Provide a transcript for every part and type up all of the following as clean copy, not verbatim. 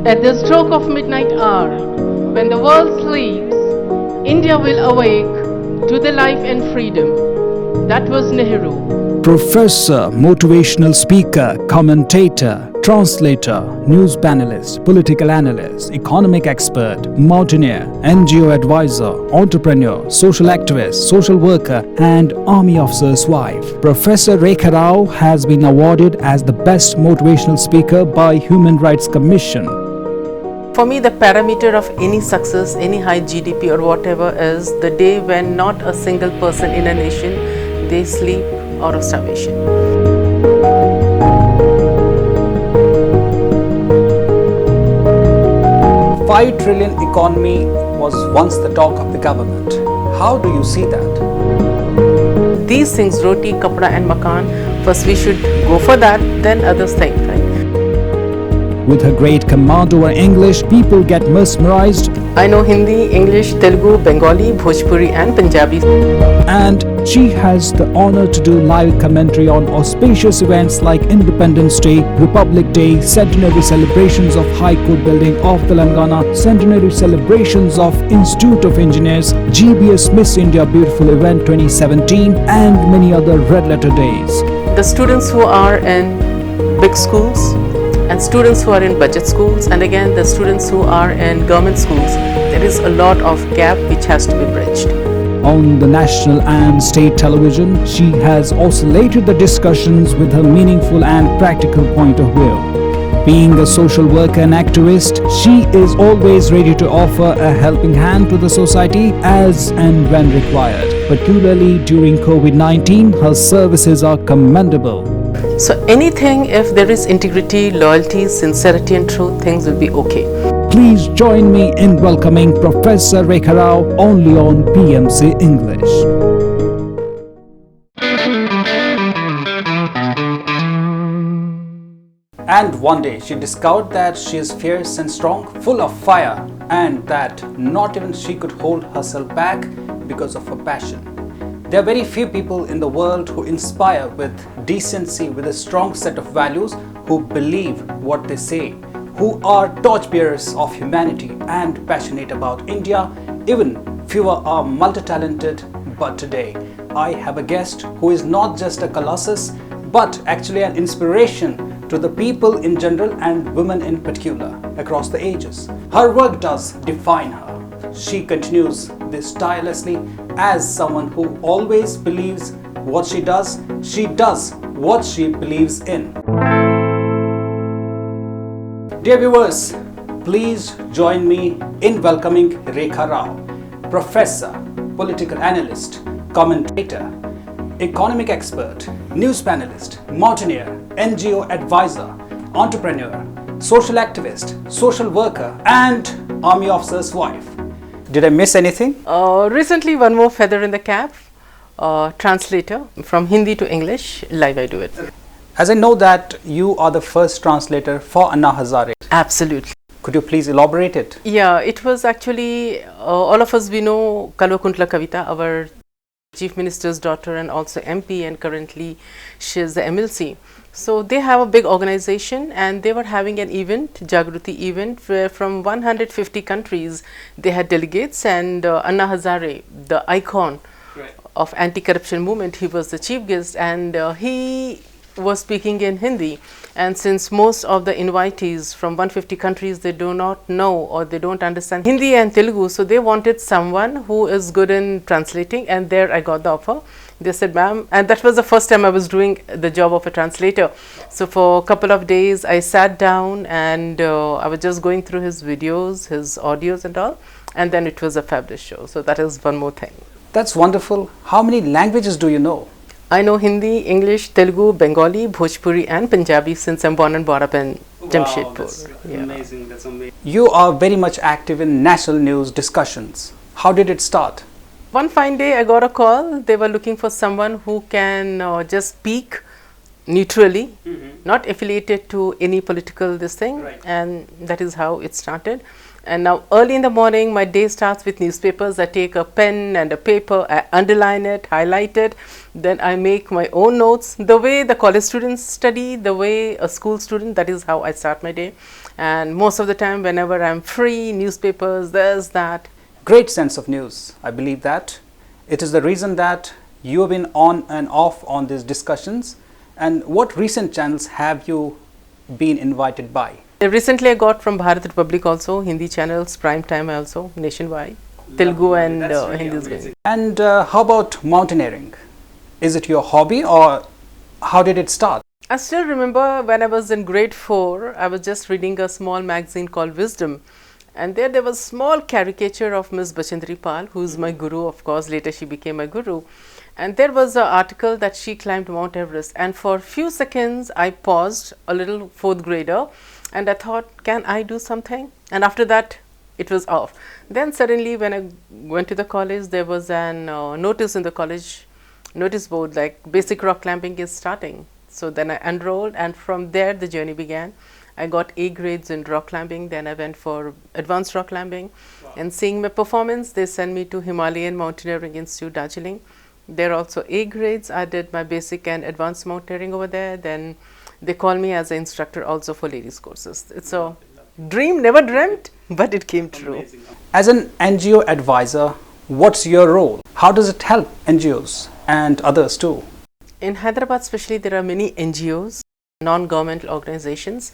At the stroke of midnight hour, when the world sleeps, India will awake to the life and freedom. That was Nehru. Professor, motivational speaker, commentator, translator, news panelist, political analyst, economic expert, mountaineer, NGO advisor, entrepreneur, social activist, social worker, and army officer's wife. Professor Rekha Rao has been awarded as the best motivational speaker by Human Rights Commission. For me, the parameter of any success, any high GDP or whatever is the day when not a single person in a nation, they sleep out of starvation. $5 trillion economy was once the talk of the government. How do you see that? These things, roti, kapda and makan, first we should go for that, then others think, right? With her great command over English, people get mesmerized. I know Hindi, English, Telugu, Bengali, Bhojpuri and Punjabi. And she has the honor to do live commentary on auspicious events like Independence Day, Republic Day, centenary celebrations of High Court building of Telangana, centenary celebrations of Institute of Engineers, GBS Miss India Beautiful Event 2017 and many other red letter days. The students who are in big schools and students who are in budget schools, and again the students who are in government schools, there is a lot of gap which has to be bridged. On the national and state television, she has oscillated the discussions with her meaningful and practical point of view. Being a social worker and activist, she is always ready to offer a helping hand to the society as and when required. Particularly during COVID-19, her services are commendable. So anything, if there is integrity, loyalty, sincerity and truth, things will be okay. Please join me in welcoming Professor Rekha Rao only on PMC English. And one day she discovered that she is fierce and strong, full of fire, and that not even she could hold herself back because of her passion. There are very few people in the world who inspire with decency, with a strong set of values, who believe what they say, who are torchbearers of humanity and passionate about India. Even fewer are multi-talented, but today I have a guest who is not just a colossus, but actually an inspiration to the people in general and women in particular across the ages. Her work does define her. She continues this tirelessly as someone who always believes what she does what she believes in. Dear viewers, please join me in welcoming Rekha Rao, professor, political analyst, commentator, economic expert, news panelist, mountaineer, NGO advisor, entrepreneur, social activist, social worker, and army officer's wife. Did I miss anything? Recently, one more feather in the cap, translator from Hindi to English, live I do it. As I know that you are the first translator for Anna Hazare. Absolutely. Could you please elaborate it? Yeah, it was actually, all of us we know Kalwa Kuntla Kavita, our Chief Minister's daughter and also MP, and currently she is the MLC. So they have a big organization and they were having an event, Jagruti event, where from 150 countries they had delegates, and Anna Hazare, the icon of anti-corruption movement, he was the chief guest, and he was speaking in Hindi. And since most of the invitees from 150 countries, they do not know or they don't understand Hindi and Telugu, so they wanted someone who is good in translating, and there I got the offer. They said, ma'am, and that was the first time I was doing the job of a translator. So for a couple of days I sat down and I was just going through his videos, his audios and all, and then it was a fabulous show. So that is one more thing. That's wonderful. How many languages do you know? I know Hindi, English, Telugu, Bengali, Bhojpuri and Punjabi since I'm born and brought up in Jamshedpur. That's amazing, that's amazing. You are very much active in national news discussions. How did it start? One fine day I got a call. They were looking for someone who can just speak neutrally, not affiliated to any political this thing, and that is how it started. And now early in the morning, my day starts with newspapers. I take a pen and a paper, I underline it, highlight it, then I make my own notes. The way the college students study, the way a school student, that is how I start my day. And most of the time, whenever I'm free, newspapers, there's that. Great sense of news. I believe that it is the reason that you have been on and off on these discussions. And what recent channels have you been invited by? Recently, I got from Bharat Republic also, Hindi channels, prime time also, nationwide, Telugu and Hindi is going. And how about mountaineering? Is it your hobby or how did it start? I still remember when I was in grade 4, I was just reading a small magazine called Wisdom. And there was a small caricature of Miss Bachendri Pal, who is my guru, of course, later she became my guru. And there was an article that she climbed Mount Everest. And for a few seconds, I paused, a little 4th grader, and I thought, can I do something? And after that, it was off. Then suddenly, when I went to the college, there was an notice in the college notice board, like basic rock climbing is starting. So then I enrolled, and from there, the journey began. I got A grades in rock climbing, then I went for advanced rock climbing. Wow. And seeing my performance, they sent me to Himalayan Mountaineering Institute, Darjeeling. There also A grades. I did my basic and advanced mountaineering over there. Then they called me as an instructor also for ladies courses. It's a dream, never dreamt, but it came true. Amazing. As an NGO advisor, what's your role? How does it help NGOs and others too? In Hyderabad especially, there are many NGOs, non-governmental organizations,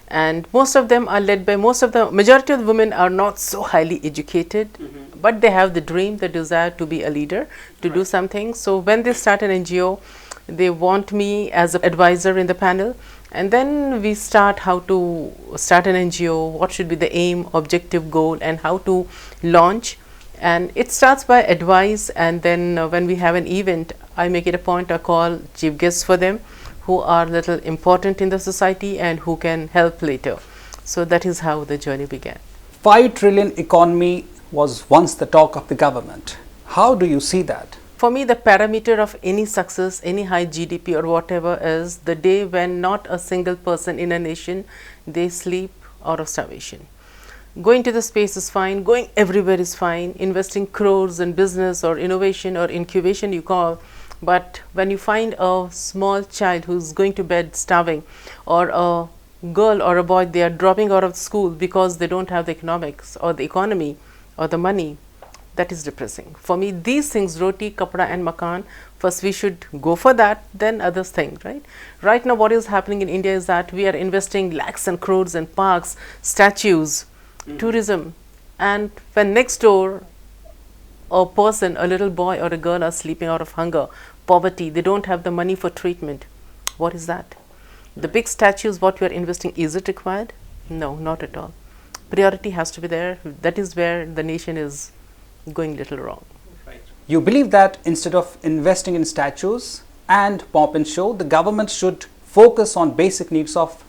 and most of them are led by, majority of the women are not so highly educated, but they have the dream, the desire to be a leader, to do something. So when they start an NGO, they want me as an advisor in the panel, and then we start how to start an NGO, what should be the aim, objective, goal, and how to launch. And it starts by advice, and then when we have an event, I make it a point to call chief guests for them who are little important in the society and who can help later. So that is how the journey began. 5 trillion economy was once the talk of the government. How do you see that? For me, the parameter of any success, any high GDP or whatever is the day when not a single person in a nation, they sleep out of starvation. Going to the space is fine, going everywhere is fine, investing crores in business or innovation or incubation you call, but when you find a small child who's going to bed starving, or a girl or a boy, they are dropping out of school because they don't have the economics or the economy or the money, that is depressing. For me, these things, roti, kapda and makan, first we should go for that, then others think, right? Right now what is happening in India is that we are investing lakhs and crores in parks, statues, tourism, and when next door a person, a little boy or a girl are sleeping out of hunger, poverty, they don't have the money for treatment, what is that? The big statues, what we are investing, is it required? No, not at all. Priority has to be there. That is where the nation is going little wrong. Right. You believe that instead of investing in statues and pomp and show, the government should focus on basic needs of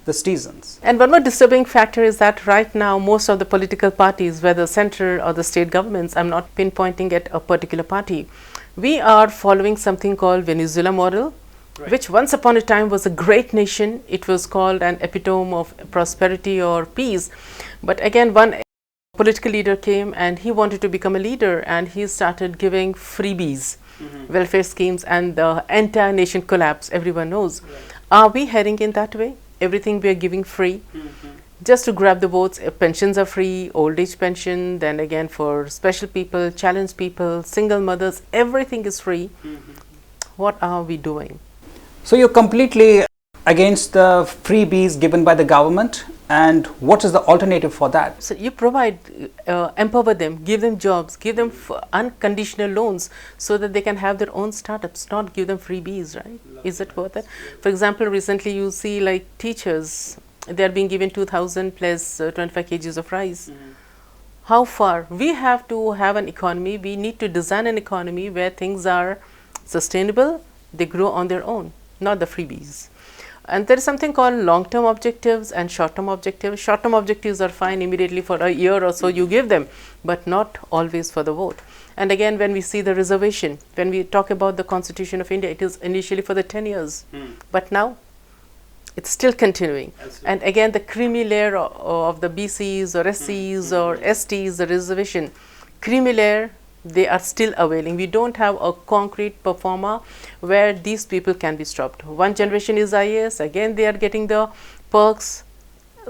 the citizens. And one more disturbing factor is that right now most of the political parties, whether central or the state governments, I'm not pinpointing at a particular party, we are following something called Venezuela model, right, which once upon a time was a great nation. It was called an epitome of prosperity or peace. But again, one political leader came and he wanted to become a leader, and he started giving freebies, welfare schemes, and the entire nation collapsed, everyone knows. Right. Are we heading in that way? Everything we are giving free, just to grab the votes. Pensions are free, old age pension, then again for special people, challenged people, single mothers, everything is free. What are we doing? So you're completely against the freebies given by the government, and what is the alternative for that? So you provide, empower them, give them jobs, give them unconditional loans so that they can have their own startups, not give them freebies, right? Is it worth it? For example, recently you see like teachers, they are being given 2,000 plus 25 kgs of rice. How far? We have to have an economy, we need to design an economy where things are sustainable, they grow on their own, not the freebies. And there is something called long-term objectives and short-term objectives. Short-term objectives are fine immediately for a year or so you give them, but not always for the vote. And again, when we see the reservation, when we talk about the Constitution of India, it is initially for the 10 years. But now, It's still continuing. Absolutely. And again, the creamy layer of the BCs or SCs or STs, the reservation, creamy layer, they are still availing. We don't have a concrete performer where these people can be stopped. One generation is IAS, again they are getting the perks.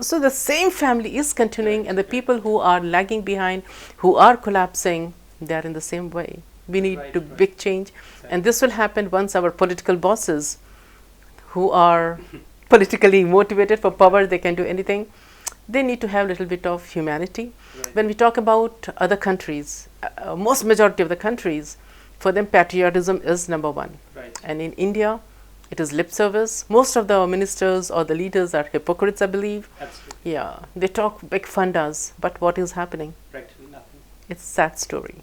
So the same family is continuing, and the people who are lagging behind, who are collapsing, they are in the same way. We need to big change, and this will happen once our political bosses, who are politically motivated for power, they can do anything. They need to have a little bit of humanity. Right. When we talk about other countries, most majority of the countries, for them patriotism is number one. Right. And in India, it is lip service. Most of the ministers or the leaders are hypocrites, I believe. Absolutely. Yeah, they talk big fundas, but what is happening? Practically nothing. It's a sad story.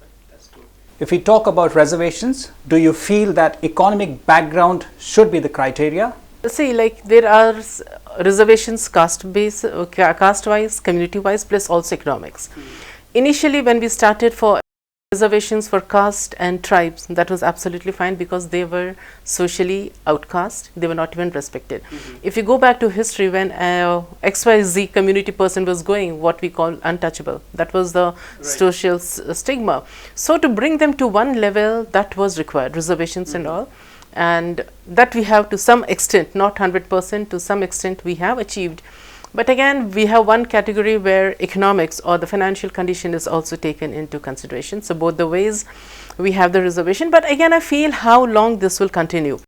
Right. That's true. If we talk about reservations, do you feel that economic background should be the criteria? See, like there are reservations caste-based, caste-wise, community-wise, plus also economics. Initially, when we started for reservations for caste and tribes, that was absolutely fine because they were socially outcast. They were not even respected. If you go back to history, when XYZ community person was going, what we call untouchable, that was the social stigma. So to bring them to one level, that was required, reservations and all. And that we have to some extent, not 100%, to some extent we have achieved. But again, we have one category where economics or the financial condition is also taken into consideration. So both the ways we have the reservation. But again, I feel how long this will continue.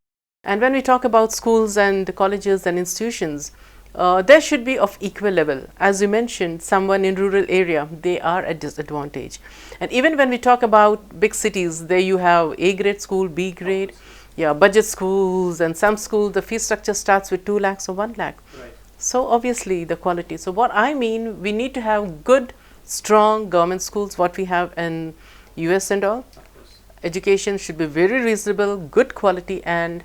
And when we talk about schools and colleges and institutions, there should be of equal level. As you mentioned, someone in rural area, they are at disadvantage. And even when we talk about big cities, there you have A grade school, B grade, budget schools, and some schools, the fee structure starts with 2 lakhs or 1 lakh. Right. So obviously the quality. So what I mean, we need to have good, strong government schools, what we have in US and all. Of course. Education should be very reasonable, good quality, and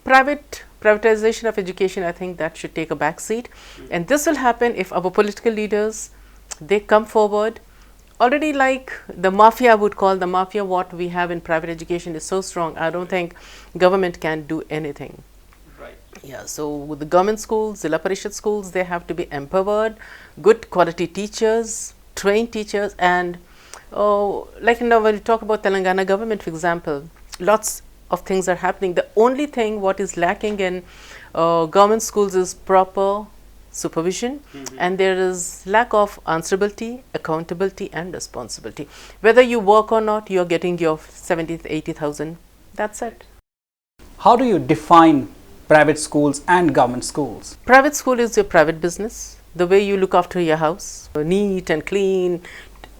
privatization of education, I think that should take a back seat. And this will happen if our political leaders, they come forward. Already, like the mafia, I would call the mafia, what we have in private education is so strong, I don't think government can do anything. Right. Yeah, so with the government schools, Zilla Parishad schools, they have to be empowered, good quality teachers, trained teachers, and like when you talk about Telangana government, for example, lots of things are happening. The only thing what is lacking in government schools is proper supervision, and there is lack of answerability, accountability, and responsibility. Whether you work or not, you are getting your 70,000, 80,000. That's it. How do you define private schools and government schools? Private school is your private business. The way you look after your house, neat and clean,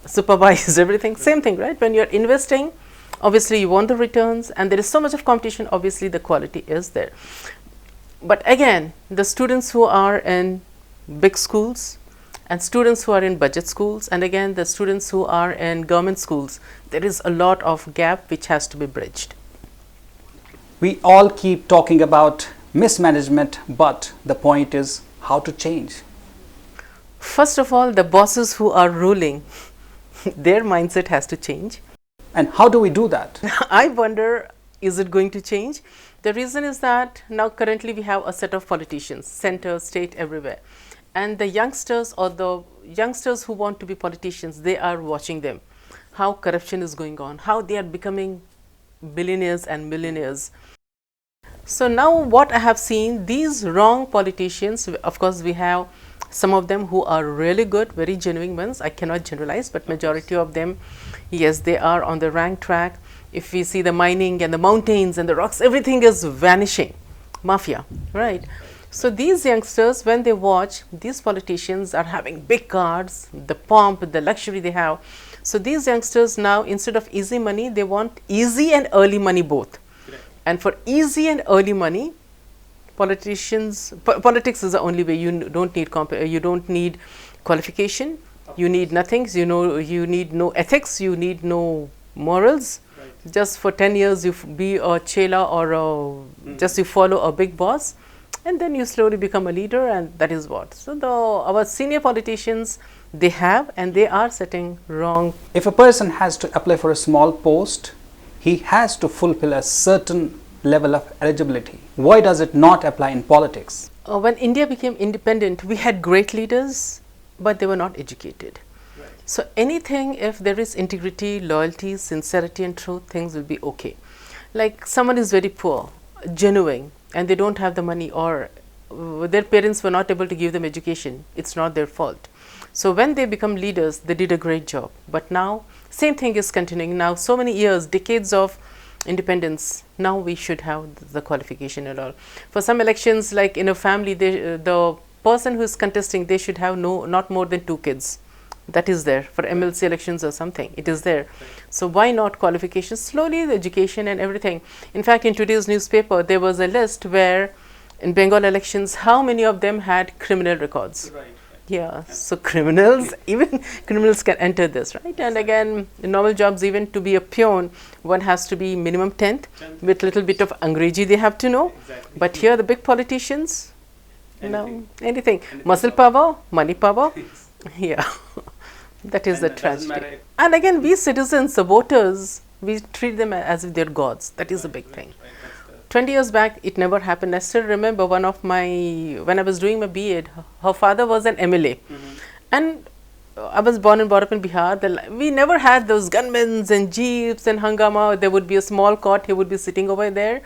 supervise everything, same thing, right? When you're investing, obviously you want the returns, and there is so much of competition, obviously the quality is there. But again, the students who are in big schools and students who are in budget schools, and again the students who are in government schools, there is a lot of gap which has to be bridged. We all keep talking about mismanagement, but the point is how to change. First of all, the bosses who are ruling, their mindset has to change. And how do we do that? I wonder, is it going to change? The reason is that now currently we have a set of politicians, center, state, everywhere. And the youngsters or the youngsters who want to be politicians, they are watching them. How corruption is going on, how they are becoming billionaires and millionaires. So now what I have seen, these wrong politicians, of course we have some of them who are really good, very genuine ones. I cannot generalize, but majority of them, yes, they are on the rank track. If we see the mining and the mountains and the rocks, everything is vanishing. Mafia, right? So these youngsters, when they watch, these politicians are having big cars, the pomp, the luxury they have. So these youngsters now, instead of easy money, they want easy and early money both. Correct. And for easy and early money, politics is the only way. You don't need qualification, you need nothing, you need no ethics, you need no morals. Right. Just for 10 years you be a chela or just you follow a big boss, and then you slowly become a leader, and that is what. So our senior politicians, they have and they are setting wrong. If a person has to apply for a small post, he has to fulfill a certain level of eligibility. Why does it not apply in politics? When India became independent, we had great leaders, but they were not educated. Right. So anything, if there is integrity, loyalty, sincerity and truth, things will be okay. Like someone is very poor, genuine, and they don't have the money, or their parents were not able to give them education, it's not their fault. So when they become leaders, they did a great job. But now, same thing is continuing. Now, so many years, decades of independence, now we should have the qualification and all. For some elections, like in a family, the person who is contesting, they should have not more than 2 kids. That is there for MLC elections or something. It is there. So why not qualifications? Slowly, the education and everything. In fact, in today's newspaper, there was a list where in Bengal elections, how many of them had criminal records? Right. Yeah, so criminals, even criminals can enter this, right? And again, in normal jobs, even to be a peon, one has to be minimum 10th, with little bit of Angreji they have to know. Exactly. But here the big politicians, Anything. anything. Anything Muscle possible. power, money power, yeah, that is And the it doesn't tragedy. matter if- And again, we citizens, the voters, we treat them as if they're gods. That is a big thing. Right, that's the- 20 years back, it never happened. I still remember when I was doing my B.Ed, her father was an MLA. And I was born and brought up in Bihar. We never had those gunmen and jeeps and hangama. There would be a small cot, he would be sitting over there,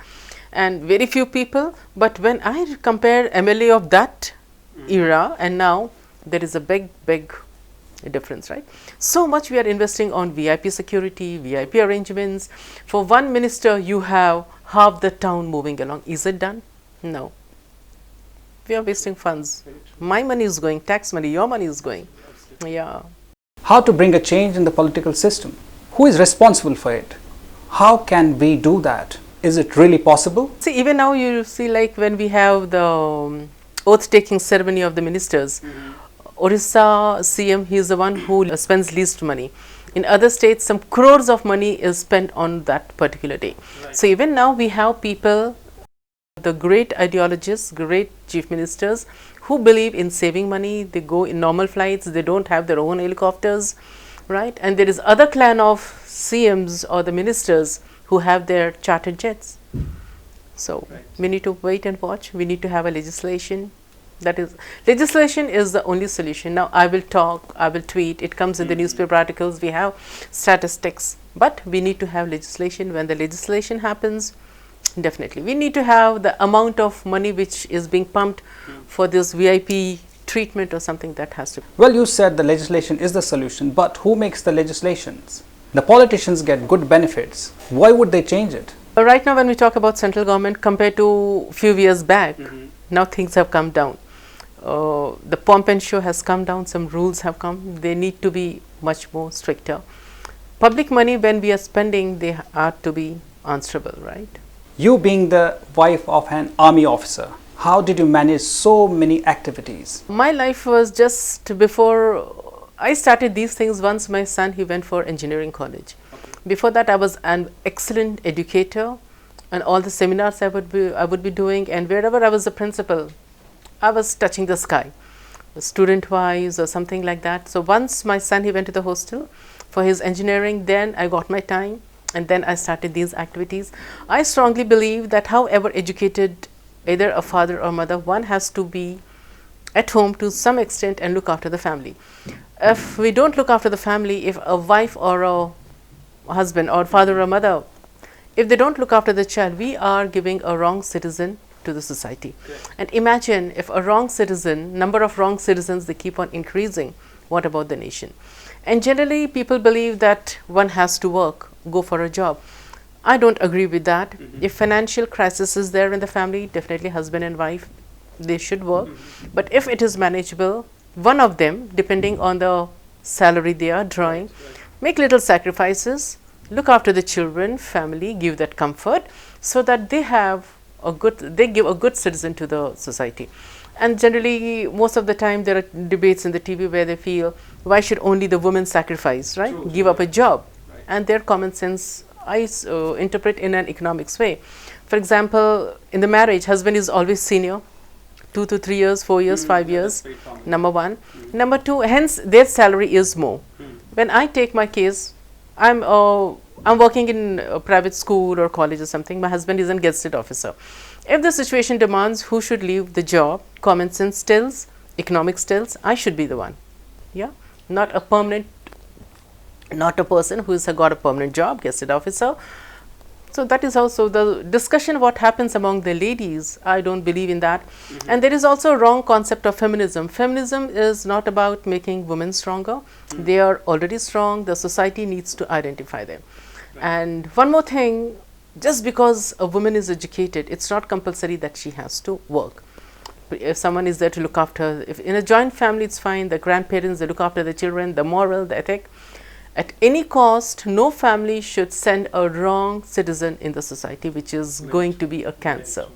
and very few people. But when I compare MLA of that era and now, there is a big difference, right? So much we are investing on VIP security, VIP arrangements. For one minister, you have half the town moving along. Is it done? No. We are wasting funds. Very true. My money is going, tax money, your money is going. Absolutely. Yeah. How to bring a change in the political system? Who is responsible for it? How can we do that? Is it really possible? See, even now you see, like when we have the oath-taking ceremony of the ministers, Orissa CM, he is the one who spends least money. In other states, some crores of money is spent on that particular day. Right. So even now we have people, the great ideologists, great chief ministers, who believe in saving money. They go in normal flights, they don't have their own helicopters, right? And there is other clan of CMs or the ministers who have their chartered jets. So Right. we need to wait and watch. We need to have a legislation. Legislation is the only solution. Now I will talk, I will tweet, it comes in the newspaper articles, we have statistics, but we need to have legislation. When the legislation happens, definitely we need to have the amount of money which is being pumped for this VIP treatment or something, that has to. Well, you said the legislation is the solution, but who makes the legislations? The politicians get good benefits. Why would they change it? Right now when we talk about central government compared to few years back, now things have come down. The pomp and show has come down, some rules have come, they need to be much more stricter. Public money, when we are spending, they are to be answerable, right? You being the wife of an army officer, how did you manage so many activities? My life was just before I started these things. Once my son, he went for engineering college. Before that, I was an excellent educator, and all the seminars I would be doing, and wherever I was the principal, I was touching the sky, student wise or something like that. So once my son, he went to the hostel for his engineering, then I got my time, and then I started these activities. I strongly believe that however educated either a father or mother, one has to be at home to some extent and look after the family. If we don't look after the family, if a wife or a husband or father or mother, if they don't look after the child, we are giving a wrong citizen to the society. Correct. And imagine if a wrong citizen, number of wrong citizens, they keep on increasing, what about the nation? And generally people believe that one has to work, go for a job. I don't agree with that. If financial crisis is there in the family, definitely husband and wife, they should work. But if it is manageable, one of them, depending on the salary they are drawing, make little sacrifices, look after the children, family, give that comfort, so that they have a good, they give a good citizen to the society. And generally, most of the time, there are debates in the TV where they feel, why should only the women sacrifice, right? True, Give true, up a job. Right. And their common sense, I interpret in an economics way. For example, in the marriage, husband is always senior, 2 to 3 years, 4 years, 5 years, That's very common. number one. Number two, hence their salary is more. When I take my case, I'm a I'm working in a private school or college or something. My husband is a Gazetted officer. If the situation demands who should leave the job, common sense tells, economic tells, I should be the one. Yeah, not a permanent, not a person who has got a permanent job, Gazetted officer. So that is also the discussion what happens among the ladies. I don't believe in that. And there is also a wrong concept of feminism. Feminism is not about making women stronger. They are already strong. The society needs to identify them. And one more thing, just because a woman is educated, it's not compulsory that she has to work. If someone is there to look after, if in a joint family, it's fine. The grandparents, they look after the children, the moral, the ethic. At any cost, no family should send a wrong citizen in the society, which is going to be a cancer.